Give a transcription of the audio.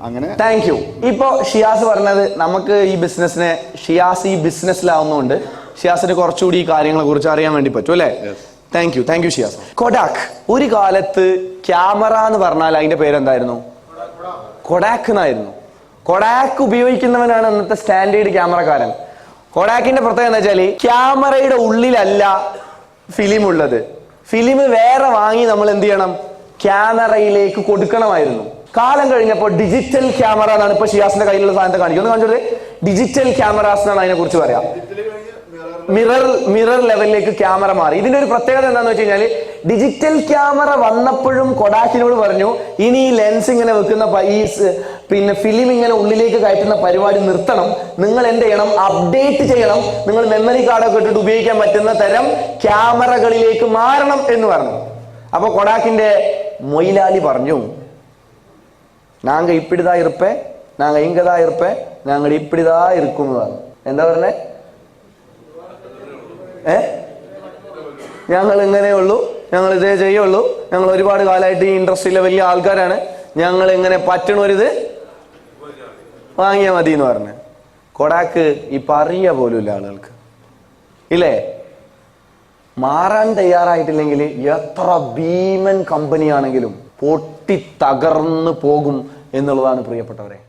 അങ്ങനെ thank you. ഇപ്പൊ ഷിയാസ് പറഞ്ഞത് നമുക്ക് ഈ ബിസിനസ്സിനെ ഷിയാസ് ഈ ബിസിനസ്സിലാവുന്നതുകൊണ്ട് ഷിയാസിന് കുറച്ചുകൂടി ഈ കാര്യങ്ങളെ കുറിച്ച് അറിയാൻ വേണ്ടി പറ്റും അല്ലേ? Thank you Shiyas. കൊഡാക്ക് ഒരു കാലത്ത് ക്യാമറ എന്ന് പറഞ്ഞാൽ അതിന്റെ പേരെന്തായിരുന്നു? കൊഡാക്ക് എന്നായിരുന്നു. കൊഡാക്ക് ഉപയോഗിക്കുന്നവനാണ് അന്നത്തെ സ്റ്റാൻഡേർഡ് ക്യാമറക്കാരൻ. കൊഡാക്കിന്റെ പ്രത്യേകത എന്താ വെച്ചാല് ക്യാമറയുടെ ഉള്ളിലല്ല ഫിലിം ഉള്ളത്. ഫിലിം വേറെ വാങ്ങി നമ്മൾ എന്ത് ചെയ്യണം? ക്യാമറയിലേക്ക് കൊടുക്കണമായിരുന്നു. കാലം കഴിഞ്ഞപ്പോൾ ഡിജിറ്റൽ ക്യാമറ എന്നാണ് ഇപ്പൊ ഷിയാസിന്റെ കയ്യിലുള്ള സാധനത്തെ കാണിക്കുന്നത്. കാണിച്ചത് ഡിജിറ്റൽ ക്യാമറാസ് എന്നാണ് അതിനെ കുറിച്ച് പറയാം. മിറർ ലെവലിലേക്ക് ക്യാമറ മാറി. ഇതിന്റെ ഒരു പ്രത്യേകത എന്താണെന്ന് വെച്ച് കഴിഞ്ഞാൽ ഡിജിറ്റൽ ക്യാമറ വന്നപ്പോഴും കൊഡാക്കിനോട് പറഞ്ഞു ഇനി ഈ ലെൻസ് ഇങ്ങനെ വെക്കുന്ന പിന്നെ ഫിലിം ഇങ്ങനെ ഉള്ളിലേക്ക് കയറ്റുന്ന പരിപാടി നിർത്തണം. നിങ്ങൾ എന്ത് ചെയ്യണം? അപ്ഡേറ്റ് ചെയ്യണം. നിങ്ങൾ മെമ്മറി കാർഡൊക്കെ ഇട്ടിട്ട് ഉപയോഗിക്കാൻ പറ്റുന്ന തരം ക്യാമറകളിലേക്ക് മാറണം എന്ന് പറഞ്ഞു. അപ്പൊ കൊഡാക്കിന്റെ മൊയിലാലി പറഞ്ഞു നാങ്ക ഇപ്പിടിതാ ഇരുപ്പേ നാങ്ക ഇങ്കതാ ഇരുപ്പേ ഞങ്ങൾ ഇപ്പിടിതാ ഇരിക്കുന്നതാണ്. എന്താ പറഞ്ഞേ? ഞങ്ങൾ ഇങ്ങനെയുള്ളൂ, ഞങ്ങൾ ഇതേ ചെയ്യുള്ളൂ, ഞങ്ങൾ ഒരുപാട് കാലമായിട്ട് ഈ ഇൻഡസ്ട്രിയിലെ വലിയ ആൾക്കാരാണ്, ഞങ്ങൾ ഇങ്ങനെ പറ്റണൊരിത് വാങ്ങിയാൽ മതി എന്ന് പറഞ്ഞു. കൊഡാക്ക് ഇപ്പൊ അറിയ പോലുമില്ല ആളുകൾക്ക് ഇല്ലേ? മാറാൻ തയ്യാറായിട്ടില്ലെങ്കിൽ എത്ര ഭീമൻ കമ്പനിയാണെങ്കിലും പൊട്ടി തകർന്നു പോകും എന്നുള്ളതാണ് പ്രിയപ്പെട്ടവരെ.